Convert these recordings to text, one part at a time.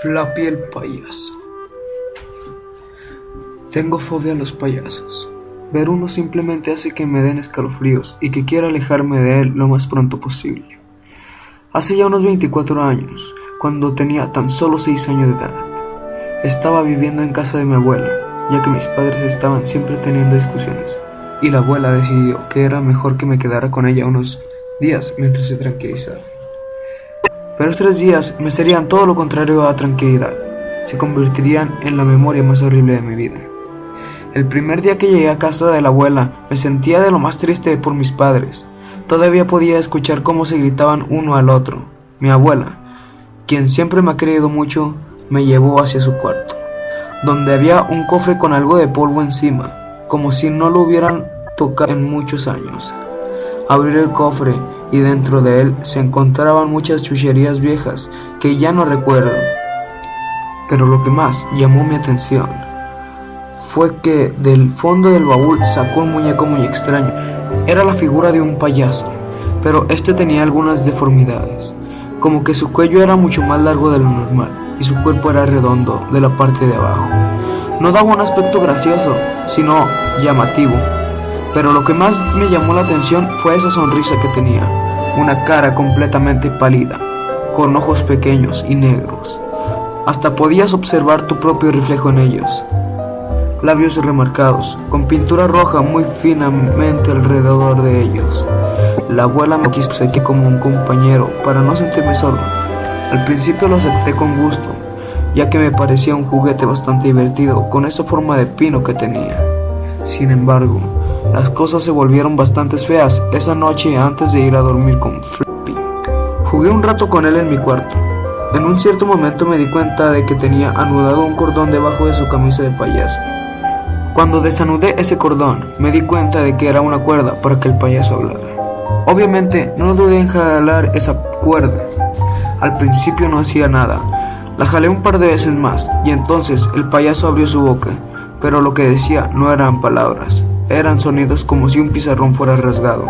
Flappy el payaso. Tengo fobia a los payasos. Ver uno simplemente hace que me den escalofríos y que quiera alejarme de él lo más pronto posible. Hace ya unos 24 años, cuando tenía tan solo 6 años de edad, estaba viviendo en casa de mi abuela, ya que mis padres estaban siempre teniendo discusiones, y la abuela decidió que era mejor que me quedara con ella unos días mientras se tranquilizaba. Pero 3 días me serían todo lo contrario a tranquilidad, se convertirían en la memoria más horrible de mi vida. El primer día que llegué a casa de la abuela me sentía de lo más triste por mis padres. Todavía podía escuchar cómo se gritaban uno al otro. Mi abuela, quien siempre me ha querido mucho, me llevó hacia su cuarto, donde había un cofre con algo de polvo encima, como si no lo hubieran tocado en muchos años. Abrí el cofre y dentro de él se encontraban muchas chucherías viejas que ya no recuerdo. Pero lo que más llamó mi atención fue que del fondo del baúl sacó un muñeco muy extraño. Era la figura de un payaso, pero este tenía algunas deformidades, como que su cuello era mucho más largo de lo normal y su cuerpo era redondo de la parte de abajo. No daba un aspecto gracioso, sino llamativo, pero lo que más me llamó la atención fue esa sonrisa que tenía, una cara completamente pálida, con ojos pequeños y negros. Hasta podías observar tu propio reflejo en ellos. Labios remarcados, con pintura roja muy finamente alrededor de ellos. La abuela me quiso seguir como un compañero para no sentirme solo. Al principio lo acepté con gusto, ya que me parecía un juguete bastante divertido con esa forma de pino que tenía. Sin embargo, las cosas se volvieron bastante feas esa noche antes de ir a dormir con Flappy. Jugué un rato con él en mi cuarto. En un cierto momento me di cuenta de que tenía anudado un cordón debajo de su camisa de payaso. Cuando desanudé ese cordón, me di cuenta de que era una cuerda para que el payaso hablara. Obviamente, no dudé en jalar esa cuerda. Al principio no hacía nada. La jalé un par de veces más, y entonces el payaso abrió su boca, pero lo que decía no eran palabras, eran sonidos como si un pizarrón fuera rasgado.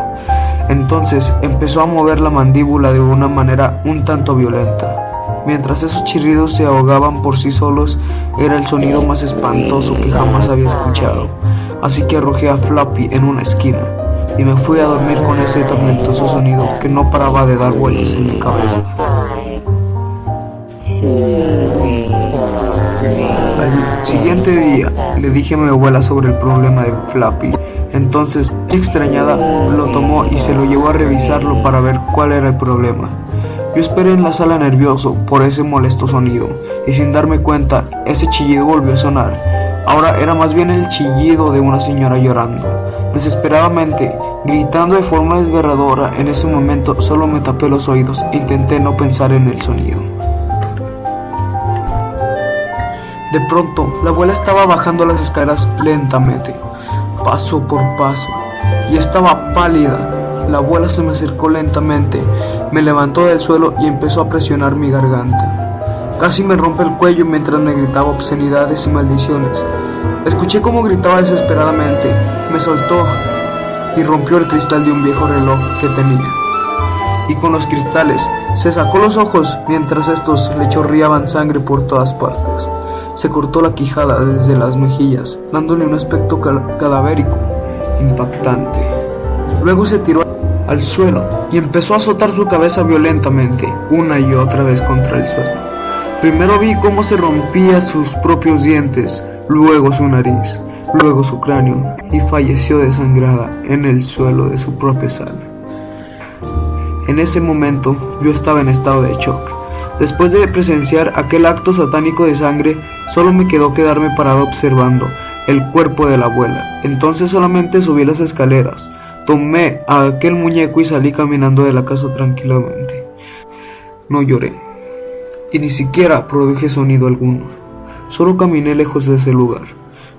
Entonces empezó a mover la mandíbula de una manera un tanto violenta. Mientras esos chirridos se ahogaban por sí solos, era el sonido más espantoso que jamás había escuchado. Así que arrojé a Flappy en una esquina y me fui a dormir con ese tormentoso sonido que no paraba de dar vueltas en mi cabeza. Al siguiente día le dije a mi abuela sobre el problema de Flappy. Entonces, extrañada, lo tomó y se lo llevó a revisarlo para ver cuál era el problema. Yo esperé en la sala nervioso por ese molesto sonido, y sin darme cuenta, ese chillido volvió a sonar. Ahora era más bien el chillido de una señora llorando, desesperadamente, gritando de forma desgarradora. En ese momento solo me tapé los oídos e intenté no pensar en el sonido. De pronto, la abuela estaba bajando las escaleras lentamente, paso por paso, y estaba pálida. La abuela se me acercó lentamente, me levantó del suelo y empezó a presionar mi garganta. Casi me rompe el cuello mientras me gritaba obscenidades y maldiciones. Escuché cómo gritaba desesperadamente, me soltó y rompió el cristal de un viejo reloj que tenía. Y con los cristales se sacó los ojos mientras estos le chorreaban sangre por todas partes. Se cortó la quijada desde las mejillas, dándole un aspecto cadavérico, impactante. Luego se tiró al suelo y empezó a azotar su cabeza violentamente, una y otra vez contra el suelo. Primero vi cómo se rompía sus propios dientes, luego su nariz, luego su cráneo, y falleció desangrada en el suelo de su propia sala. En ese momento yo estaba en estado de shock. Después de presenciar aquel acto satánico de sangre, solo me quedó quedarme parado observando el cuerpo de la abuela. Entonces solamente subí las escaleras, tomé a aquel muñeco y salí caminando de la casa tranquilamente. No lloré, y ni siquiera produje sonido alguno. Solo caminé lejos de ese lugar.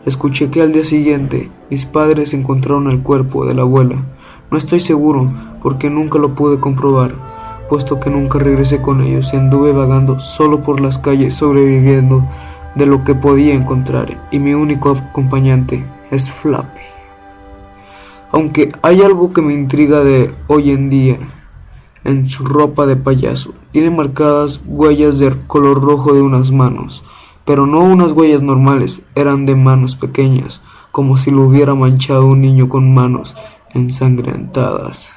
Escuché que al día siguiente mis padres encontraron el cuerpo de la abuela. No estoy seguro, porque nunca lo pude comprobar, puesto que nunca regresé con ellos y anduve vagando solo por las calles sobreviviendo de lo que podía encontrar, y mi único acompañante es Flappy. Aunque hay algo que me intriga de hoy en día, en su ropa de payaso. Tiene marcadas huellas de color rojo de unas manos, pero no unas huellas normales, eran de manos pequeñas, como si lo hubiera manchado un niño con manos ensangrentadas.